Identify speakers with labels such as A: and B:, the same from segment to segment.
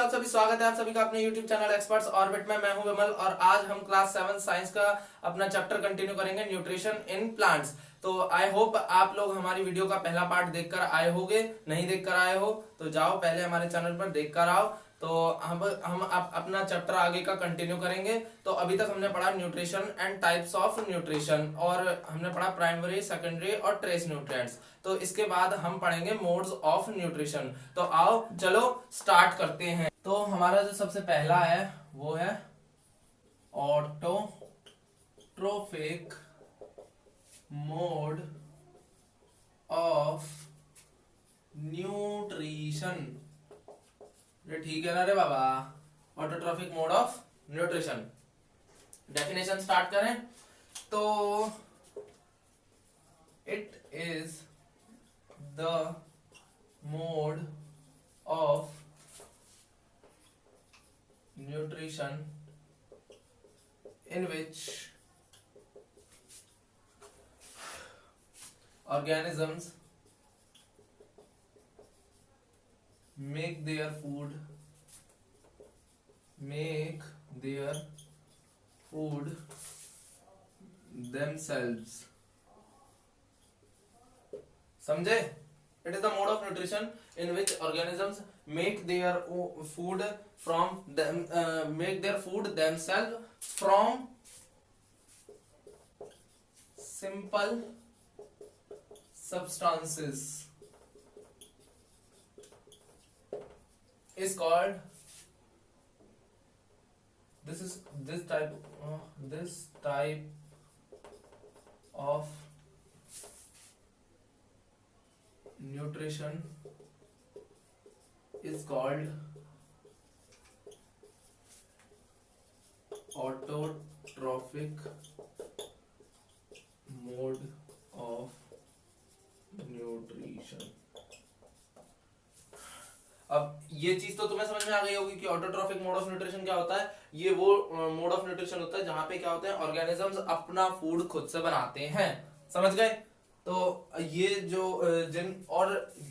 A: आप सभी, स्वागत है आप सभी का अपने YouTube चैनल एक्सपर्ट्स ऑर्बिट में। मैं हूं विमल और आज हम क्लास 7 साइंस का अपना चैप्टर कंटिन्यू करेंगे, न्यूट्रिशन इन प्लांट्स। तो आई होप आप लोग हमारी वीडियो का पहला पार्ट देखकर आए होगे। नहीं देखकर आए हो तो जाओ पहले हमारे चैनल पर देखकर आओ। तो हम अपना चैप्टर आगे का कंटिन्यू करेंगे। तो अभी तक हमने पढ़ा nutrition and types of nutrition और हमने पढ़ा प्राइमरी, सेकेंडरी और ट्रेस न्यूट्रिएंट्स। तो इसके बाद हम पढ़ेंगे मोड्स ऑफ न्यूट्रिशन। तो आओ चलो स्टार्ट करते हैं। तो हमारा जो सबसे पहला है वो है ऑटोट्रोफिक मोड ऑफ न्यूट्रिशन। ये ठीक है ना रे बाबा? Autotrophic mode of nutrition. Definition start करें तो it is the mode of nutrition in which organisms make their food themselves। समझे? It is the mode of nutrition in which organisms make their food themselves from simple substances is called this type of nutrition is called autotrophic mode of nutrition। अब ये चीज तो तुम्हें समझ में आ गई होगी कि ऑटोट्रोफिक मोड ऑफ न्यूट्रिशन क्या होता है। ये वो मोड ऑफ न्यूट्रिशन होता है जहां पे क्या होता है, ऑर्गेनिजम्स अपना फूड खुद से बनाते हैं। समझ गए? तो ये जो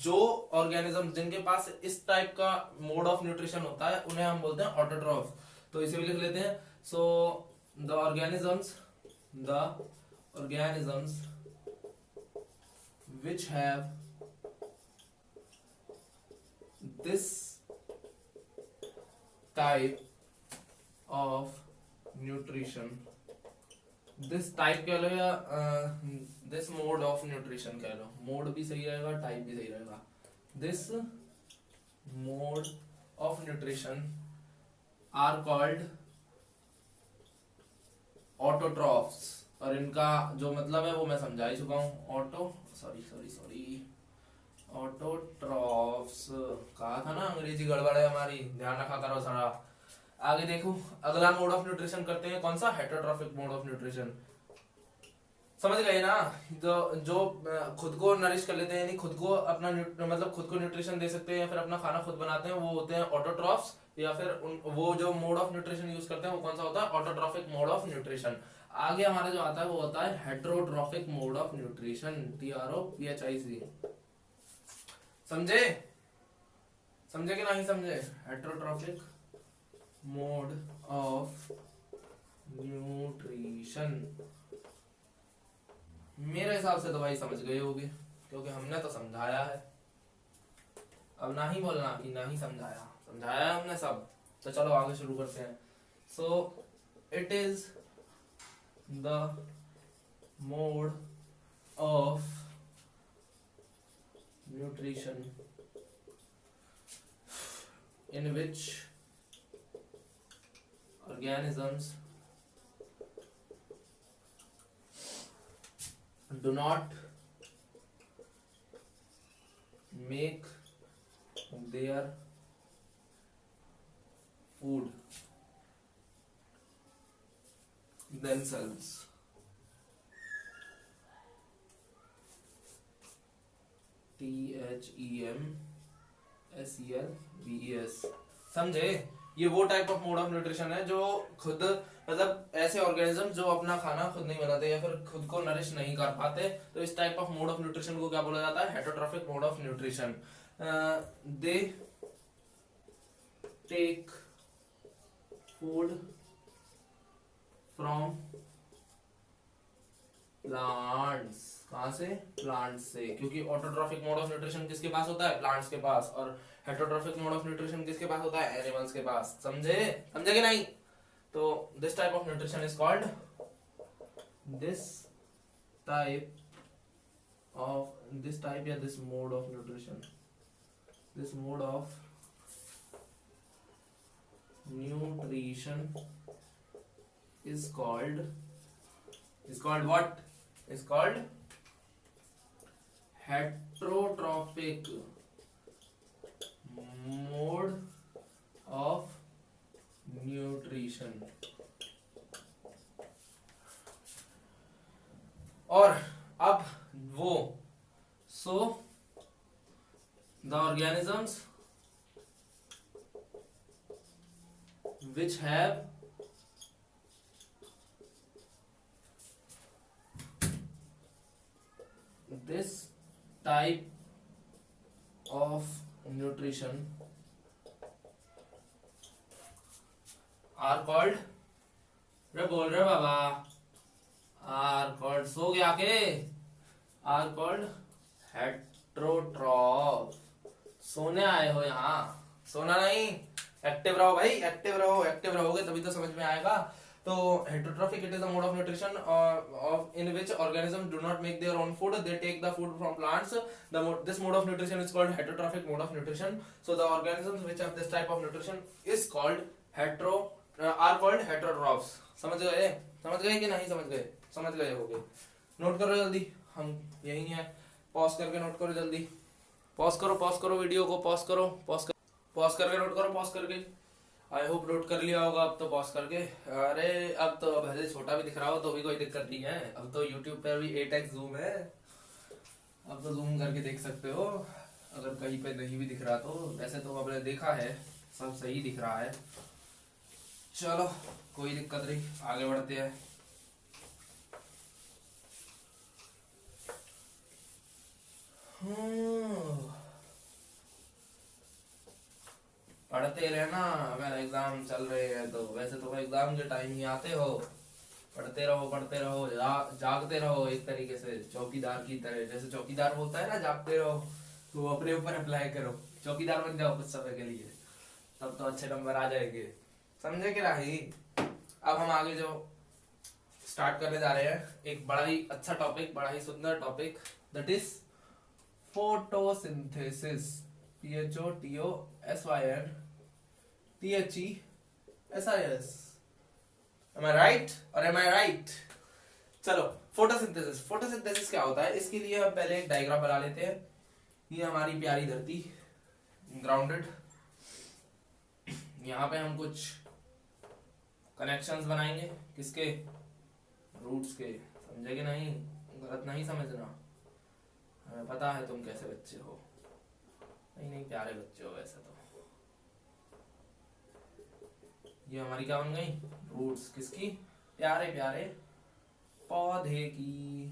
A: जो ऑर्गेनिज्म जिनके पास इस टाइप का मोड ऑफ न्यूट्रिशन होता है उन्हें हम बोलते हैं ऑटोट्रॉफ। तो इसे भी लिख लेते हैं। So the organisms which have this type of nutrition, this type कह लो या दिस मोड ऑफ न्यूट्रिशन कह लो। मोड भी सही रहेगा, टाइप भी सही रहेगा। This mode of nutrition are called autotrophs. और इनका जो मतलब है वो मैं समझा ही चुका हूं। ऑटोट्रॉफ्स कहा था ना, अंग्रेजी गड़बड़ है हमारी, ध्यान रखा करो सारा। आगे देखो, अगला मोड ऑफ न्यूट्रिशन करते हैं। कौन सा? Heterotrophic mode of nutrition. समझ गए ना? जो खुद को नरिश कर लेते हैं, यानी खुद को अपना मतलब खुद को न्यूट्रिशन दे सकते हैं या फिर अपना खाना खुद बनाते हैं, वो होते हैं ऑटोट्रॉफ्स। या फिर वो जो मोड ऑफ न्यूट्रिशन यूज करते हैं वो कौन सा होता है? Autotrophic mode of nutrition. आगे हमारा जो आता है वो होता है heterotrophic mode of nutrition. TROPHIC। समझे कि नहीं समझे? Heterotrophic mode of nutrition. मेरे हिसाब से तो भाई समझ गए होगे क्योंकि हमने तो समझाया है। अब ना ही बोलना कि नहीं समझाया है हमने सब। तो चलो आगे शुरू करते हैं। So it is the mode of nutrition in which organisms do not make their food themselves। THEMSELVES। समझे? ये वो type of mode of nutrition है जो खुद मतलब ऐसे ऑर्गेनिज्म जो अपना खाना खुद नहीं बनाते या फिर खुद को नरिश नहीं कर पाते, तो इस type of mode of nutrition को क्या बोला जाता है? Heterotrophic mode of nutrition. They take food from plants. कहां से? प्लांट्स से, क्योंकि ऑटोट्रॉफिक मोड ऑफ न्यूट्रिशन किसके पास होता है? प्लांट्स के पास। और हेटरोट्रॉफिक मोड ऑफ न्यूट्रिशन किसके पास होता है? एनिमल्स के पास। समझे? समझे कि नहीं? तो this type of nutrition is called, this type या this mode of nutrition, this mode of nutrition is called what? Is called heterotrophic mode of nutrition. और अब वो so the organisms which have this type of nutrition are called, रे बोल रहे बाबा, are called, सो गया के, are called heterotroph। सोने आए हो यहाँ, सोना नहीं, एक्टिव रहो भाई, एक्टिव रहो, एक्टिव रहोगे तभी तो समझ में आएगा। तो heterotrophic it is a mode of nutrition of in which organisms do not make their own food, they take the food from plants. This mode of nutrition is called heterotrophic mode of nutrition. So the organisms which have this type of nutrition is called are called heterotrophs। समझ गए? समझ गए कि नहीं समझ गए? समझ गए होगे। नोट करो जल्दी, हम यही नहीं है, पॉज करके नोट करो जल्दी, पॉज करो वीडियो को, पॉज करके नोट करो, पॉज करके। आई होप नोट कर लिया होगा अब तो पॉज करके। अरे अब तो भले छोटा भी दिख रहा हो तो भी कोई दिक्कत नहीं है, अब तो YouTube पे भी 8x जूम है, अब तो जूम करके देख सकते हो अगर कहीं पे नहीं भी दिख रहा तो। वैसे तो आपने देखा है सब सही दिख रहा है। चलो कोई दिक्कत नहीं, आगे बढ़ते हैं। पढ़ते रहना अगर एग्जाम चल रहे हैं तो। वैसे तो एग्जाम के टाइम ही आते हो, पढ़ते रहो, जागते रहो, एक तरीके से चौकीदार की तरह। जैसे चौकीदार बोलता है ना जागते रहो, तो अपने ऊपर अप्लाई करो, चौकीदार बन जाओ कुछ समय के लिए, तब तो अच्छे नंबर आ जाएंगे। समझे कि नहीं? अब हम आगे जो स्टार्ट करने जा रहे हैं, एक बड़ा ही अच्छा टॉपिक, बड़ा ही सुंदर topic, that is photosynthesis. PHOTOSYNTHESIS। Am I right? और am I right? चलो फोटोसिंथेसिस क्या होता है, इसके लिए हम पहले एक डायग्राम बना लेते हैं। ये हमारी प्यारी धरती, ग्राउंडेड, यहाँ पे हम कुछ कनेक्शंस बनाएंगे, किसके? रूट्स के। समझे कि नहीं? गलत नहीं समझना, हमें पता है तुम कैसे बच्चे हो, नहीं प्यारे बच्चे हो वैसे तो। ये हमारी क्या बन गई? रूट्स। किसकी? प्यारे प्यारे पौधे की।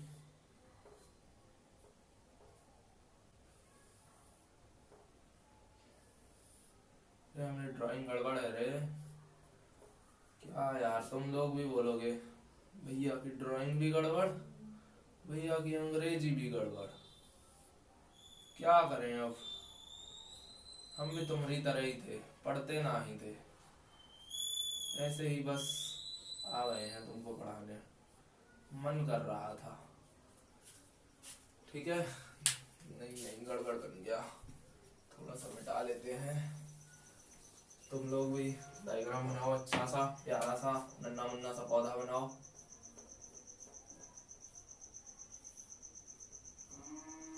A: हमें ड्राइंग गड़बड़ है रे, क्या यार तुम लोग भी बोलोगे भैया की ड्राइंग भी गड़बड़, भैया की अंग्रेजी भी गड़बड़, क्या करें अब? हम भी तुम्हारी तरह ही थे, पढ़ते ना ही थे, ऐसे ही बस आ गए हैं तुमको पढ़ाने, मन कर रहा था। ठीक है, नहीं गड़बड़ बन गया, थोड़ा सा मिटा लेते हैं। तुम लोग भी डायग्राम बनाओ, अच्छा सा प्यारा सा नन्ना मुन्ना सा पौधा बनाओ।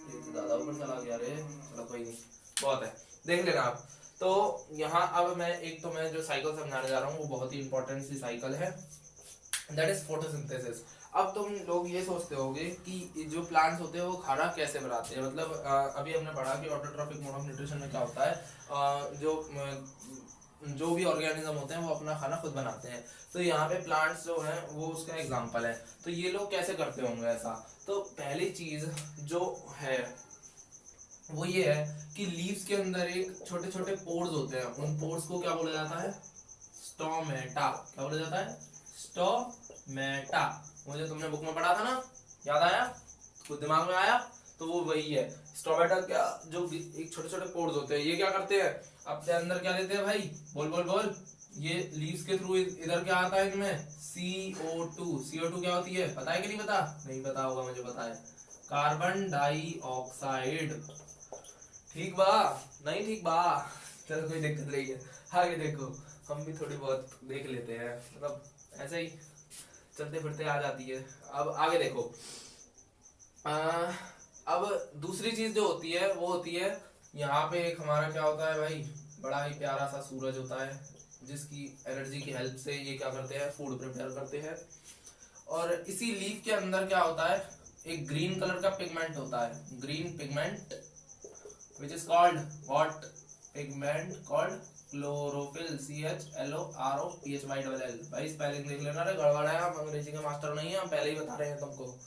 A: ये तो ज्यादा ऊपर चला गया रे, चलो कोई नहीं, बहुत है, देख लेना आप। तो यहाँ अब मैं जो साइकिल समझाने जा रहा हूँ वो बहुत ही इंपॉर्टेंट सी साइकिल है, दैट इज फोटोसिंथेसिस। अब तुम लोग ये सोचते होगे कि जो प्लांट्स होते हैं वो खाना कैसे बनाते हैं, मतलब अभी हमने पढ़ा कि ऑटोट्रॉफिक मोड ऑफ न्यूट्रिशन में क्या होता है, जो भी ऑर्गेनिज्म होते हैं वो अपना खाना खुद बनाते हैं। तो यहाँ पे प्लांट्स जो हैं वो उसका एग्जांपल है। तो ये लोग कैसे करते होंगे ऐसा? तो पहली चीज जो है वो ये है कि लीव्स के अंदर एक छोटे छोटे पोर्स होते हैं, उन पोर्स को क्या बोला जाता है? स्टोमेटा। क्या बोला जाता है? स्टोमेटा। मुझे तुमने बुक में पढ़ा था ना, याद आया? कुछ दिमाग में आया? तो वो वही है स्टोमेटा। क्या जो एक छोटे छोटे पोर्स होते हैं, ये क्या करते हैं? अपने अंदर क्या लेते हैं भाई? बोल बोल बोल। ये लीव्स के थ्रू इधर क्या आता है इनमें? CO2। CO2 क्या होती है? पता है कि नहीं पता? नहीं पता होगा, मुझे पता है, कार्बन डाइऑक्साइड। ठीक बा? नहीं ठीक बा? चलो कोई दिक्कत नहीं है। आगे देखो, हम भी थोड़ी बहुत देख लेते हैं, मतलब ऐसे ही चलते फिरते आ जाती है। अब आगे देखो, अब दूसरी चीज जो होती है वो होती है, यहाँ पे एक हमारा क्या होता है भाई? बड़ा ही प्यारा सा सूरज होता है, जिसकी एनर्जी की हेल्प से ये क्या करते हैं? फूड प्रिपेयर करते हैं। और इसी लीफ के अंदर क्या होता है? एक ग्रीन कलर का पिगमेंट होता है, green pigment, which is called what? Pigment called chlorophyll. CHLOROPHYLL। भाई स्पेलिंग देख लेना रे, गड़बड़ है, हम अंग्रेजी के मास्टर नहीं है, हम पहले ही बता रहे हैं तुमको।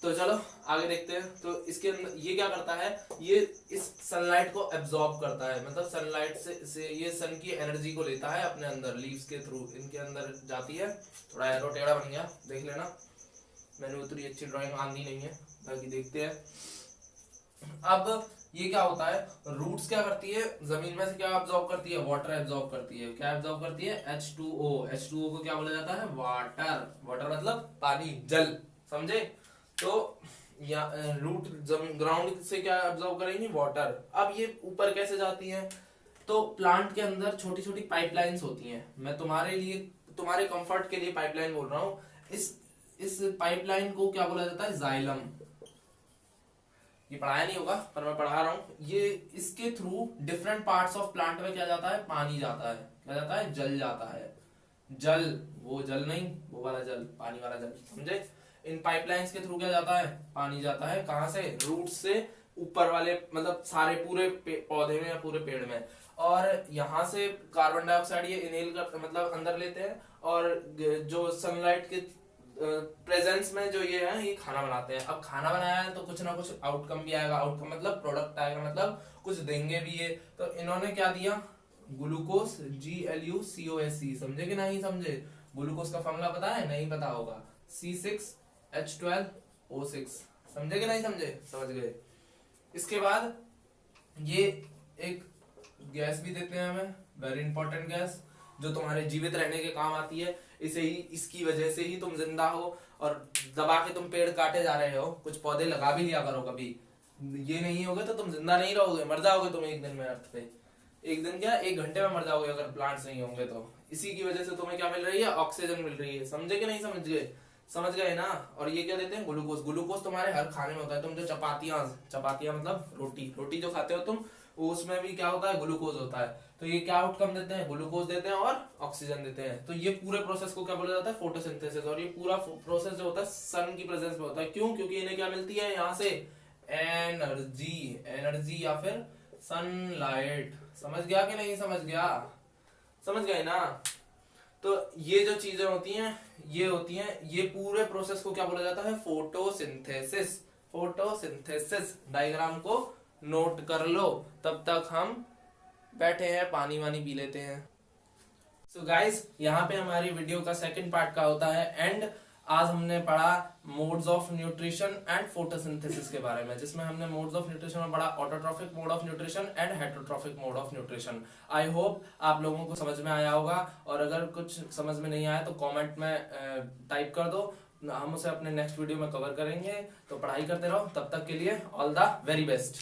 A: तो चलो आगे देखते हैं। तो इसके अंदर ये क्या करता है? ये इस सनलाइट को एब्जॉर्ब करता है, मतलब सनलाइट से ये सन की एनर्जी को लेता है अपने अंदर, लीव्स के थ्रू इनके अंदर जाती है। थोड़ा एरो टेढ़ा बन गया, देख लेना, मैंने उतनी अच्छी ड्राइंग आंदी नहीं है, बाकी देखते हैं। अब ये क्या होता है? रूट्स क्या करती है? जमीन में से क्या एब्जॉर्ब करती है? वाटर एब्जॉर्ब करती है। क्या एब्जॉर्ब करती है? H2O। H2O को क्या बोला जाता है? वाटर। वाटर मतलब पानी, जल, समझे? तो या रूट जमीन ग्राउंड से क्या एब्जॉर्ब करेंगे? वाटर। अब ये ऊपर कैसे जाती है? तो प्लांट के अंदर छोटी छोटी पाइपलाइंस होती हैं। मैं तुम्हारे लिए, तुम्हारे कंफर्ट के लिए पाइपलाइन बोल रहा हूँ। इस पाइपलाइन को क्या बोला जाता है? जाइलम। ये पढ़ाया नहीं होगा पर मैं पढ़ा रहा हूँ। ये इसके through different parts of plant में क्या जाता है? पानी जाता है। क्या जाता है? जल जाता है। जल, वो जल नहीं, वो वाला जल, पानी वाला जल, समझे? इन पाइपलाइंस के थ्रू क्या जाता है? पानी जाता है। कहां से? रूट से ऊपर वाले, मतलब सारे पूरे पौधे में या पूरे पेड़ में। और यहाँ से कार्बन डाइऑक्साइड ये इनहेल कर, मतलब अंदर लेते हैं, और जो सनलाइट के प्रेजेंस में जो ये है, ये खाना बनाते हैं। अब खाना बनाया है तो कुछ ना कुछ आउटकम भी आएगा। आउटकम मतलब प्रोडक्ट आएगा, मतलब कुछ देंगे भी ये। तो इन्होंने क्या दिया? Glucose, GLUCOSE। समझे कि नहीं समझे? ग्लूकोज का फॉर्मूला पता है? नहीं पता होगा, C6H12O6। समझे कि नहीं समझे? समझ गए। इसके बाद ये एक गैस भी देते हैं हमें, वेरी इंपॉर्टेंट गैस, जो तुम्हारे जीवित रहने के काम आती है। इसे ही, इसकी वजह से ही तुम जिंदा हो। और दबा के तुम पेड़ काटे जा रहे हो, कुछ पौधे लगा भी लिया करो कभी। ये नहीं होगा तो तुम जिंदा नहीं रहोगे, मर जाओगे तुम एक दिन में अर्थ पे। एक दिन क्या, 1 घंटे में मर जाओगे अगर प्लांट्स नहीं होंगे तो। इसी की वजह से तुम्हें क्या मिल रही है? ऑक्सीजन मिल रही है। समझे कि नहीं समझ गए? समझ गए ना? और ये क्या देते हैं? ग्लूकोज। ग्लूकोज तुम्हारे हर खाने में होता है। तुम जो चपातियां मतलब रोटी, रोटी जो खाते हो तुम, उसमें भी क्या होता है? ग्लूकोज होता है। तो ये क्या आउटकम देते हैं? ग्लूकोज देते हैं और ऑक्सीजन देते हैं। तो ये पूरे प्रोसेस को क्या बोला जाता है? फोटोसिंथेसिस। और ये पूरा प्रोसेस जो होता है सन की प्रेजेंस में होता है। क्यों? क्योंकि इन्हें क्या मिलती है यहाँ से? एनर्जी। एनर्जी या फिर सनलाइट। समझ गया कि नहीं समझ गया? समझ गए ना? तो ये जो चीजें होती हैं, ये होती हैं, ये पूरे प्रोसेस को क्या बोला जाता है? फोटोसिंथेसिस। फोटोसिंथेसिस डायग्राम को नोट कर लो। तब तक हम बैठे हैं, पानी वानी पी लेते हैं। सो गाइस, यहाँ पे हमारी वीडियो का सेकंड पार्ट का होता है एंड। आज हमने पढ़ा modes of nutrition and photosynthesis के बारे में, जिसमें हमने मोड्स ऑफ न्यूट्रिशन में पढ़ा autotrophic mode of nutrition and heterotrophic mode of nutrition. I hope आप लोगों को समझ में आया होगा, और अगर कुछ समझ में नहीं आया तो कमेंट में टाइप कर दो, हम उसे अपने नेक्स्ट वीडियो में कवर करेंगे। तो पढ़ाई करते रहो, तब तक के लिए ऑल द वेरी बेस्ट।